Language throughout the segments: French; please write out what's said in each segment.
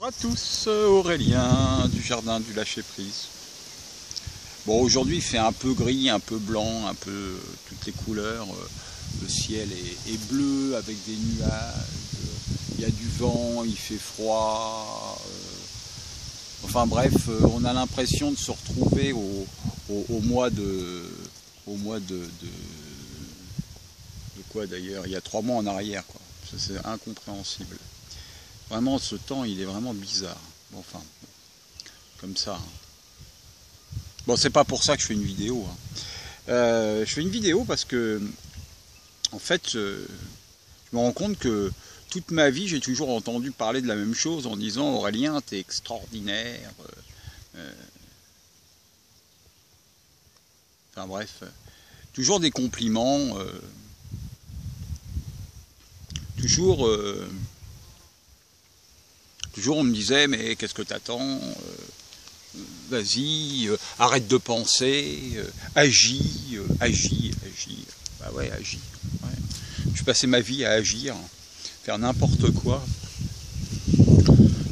Bonjour à tous, Aurélien du jardin du lâcher prise. Bon, aujourd'hui il fait un peu gris, un peu blanc, un peu toutes les couleurs. Le ciel est bleu avec des nuages, il y a du vent, il fait froid. Enfin bref, on a l'impression de se retrouver au mois de quoi d'ailleurs, il y a 3 mois en arrière, quoi. C'est incompréhensible. Vraiment, ce temps, il est vraiment bizarre. Bon, enfin, comme ça. Bon, c'est pas pour ça que je fais une vidéo. Je fais une vidéo parce que, en fait, je me rends compte que toute ma vie, j'ai toujours entendu parler de la même chose en disant « Aurélien, t'es extraordinaire ». Enfin bref, toujours des compliments. Toujours on me disait, mais qu'est-ce que t'attends, vas-y, arrête de penser, agis. Bah ouais, agis. Ouais. Je passais ma vie à agir, faire n'importe quoi,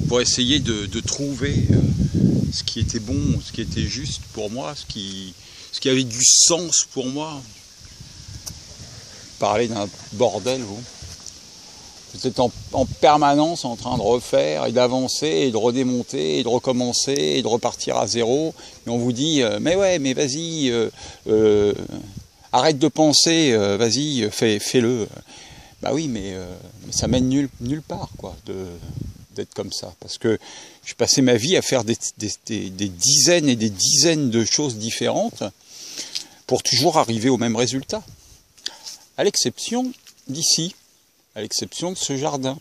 pour essayer de trouver ce qui était bon, ce qui était juste pour moi, ce qui avait du sens pour moi. Parler d'un bordel, vous. Vous êtes en permanence en train de refaire et d'avancer et de redémonter et de recommencer et de repartir à zéro. Et on vous dit mais ouais, mais vas-y, arrête de penser, vas-y, fais-le. Bah oui, mais ça mène nulle part, quoi, d'être comme ça. Parce que je passais ma vie à faire des dizaines et des dizaines de choses différentes pour toujours arriver au même résultat. À l'exception d'ici. À l'exception de ce jardin,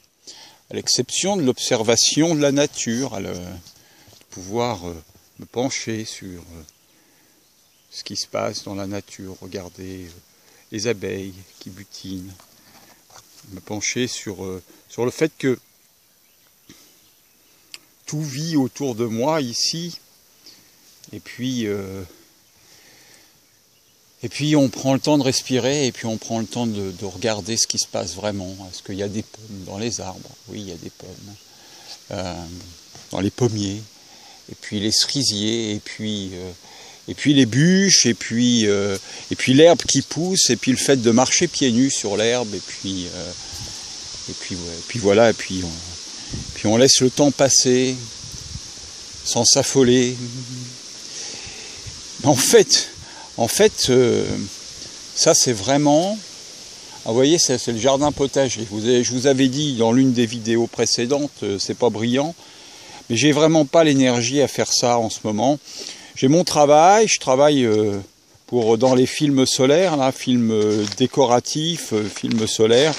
à l'exception de l'observation de la nature, de pouvoir me pencher sur ce qui se passe dans la nature, regarder les abeilles qui butinent, me pencher sur le fait que tout vit autour de moi ici, et puis on prend le temps de respirer et puis on prend le temps de regarder ce qui se passe vraiment. Est-ce qu'il y a des pommes dans les arbres? Oui, il y a des pommes. Dans les pommiers, et puis les cerisiers, et puis les bûches, et puis l'herbe qui pousse, et puis le fait de marcher pieds nus sur l'herbe, et puis voilà, et puis on laisse le temps passer sans s'affoler. En fait, ça c'est vraiment... Ah, vous voyez, c'est le jardin potager. Je vous avais dit dans l'une des vidéos précédentes, c'est pas brillant, mais j'ai vraiment pas l'énergie à faire ça en ce moment. J'ai mon travail, je travaille dans les films solaires, là, films décoratifs, films solaires.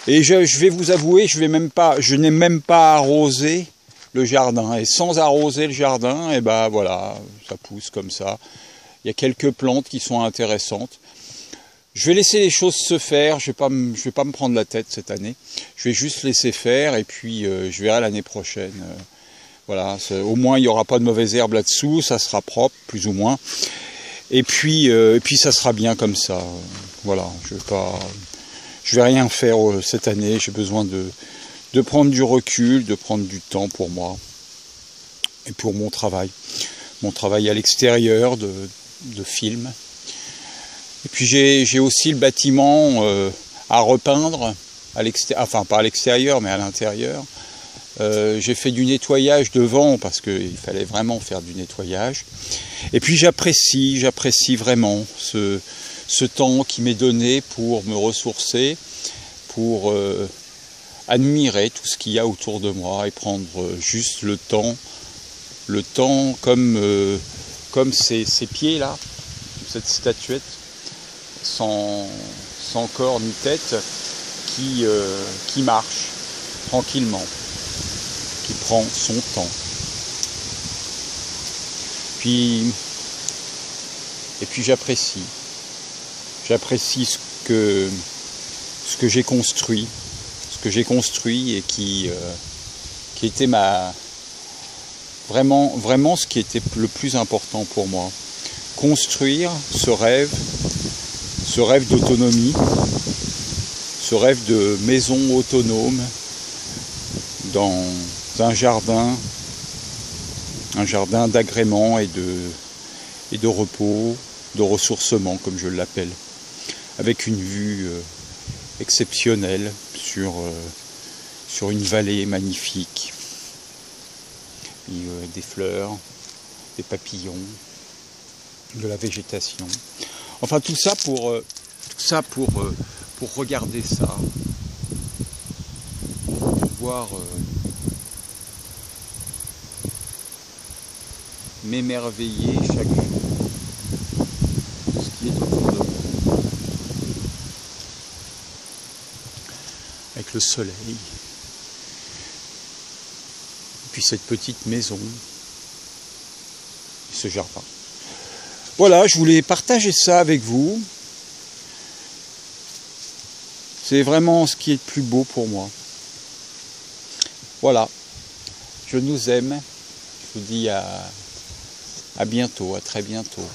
Et je vais vous avouer, je n'ai même pas arrosé le jardin. Et sans arroser le jardin, et ben voilà, ça pousse comme ça. Il y a quelques plantes qui sont intéressantes. Je vais laisser les choses se faire, je vais pas me prendre la tête cette année. Je vais juste laisser faire et puis je verrai l'année prochaine. Voilà, au moins il n'y aura pas de mauvaises herbes là-dessous, ça sera propre, plus ou moins. Et puis ça sera bien comme ça. Voilà, je vais rien faire cette année, j'ai besoin de prendre du recul, de prendre du temps pour moi et pour mon travail. Mon travail à l'extérieur de film. Et puis j'ai aussi le bâtiment à repeindre, enfin pas à l'extérieur mais à l'intérieur. J'ai fait du nettoyage devant parce qu'il fallait vraiment faire du nettoyage. Et puis j'apprécie vraiment ce temps qui m'est donné pour me ressourcer, pour admirer tout ce qu'il y a autour de moi et prendre juste le temps comme ces pieds là, cette statuette sans corps ni tête qui marche tranquillement, qui prend son temps. Et puis j'apprécie ce que j'ai construit, et qui était vraiment ce qui était le plus important pour moi. Construire ce rêve d'autonomie, ce rêve de maison autonome un jardin d'agrément et de repos, de ressourcement comme je l'appelle, avec une vue exceptionnelle sur une vallée magnifique, et, des fleurs, des papillons, de la végétation. Enfin tout ça pour regarder ça, pour voir m'émerveiller chaque jour de ce qui est autour de moi, avec le soleil, et puis cette petite maison, et ce jardin. Voilà, je voulais partager ça avec vous. C'est vraiment ce qui est le plus beau pour moi. Voilà, je nous aime. Je vous dis à bientôt, à très bientôt.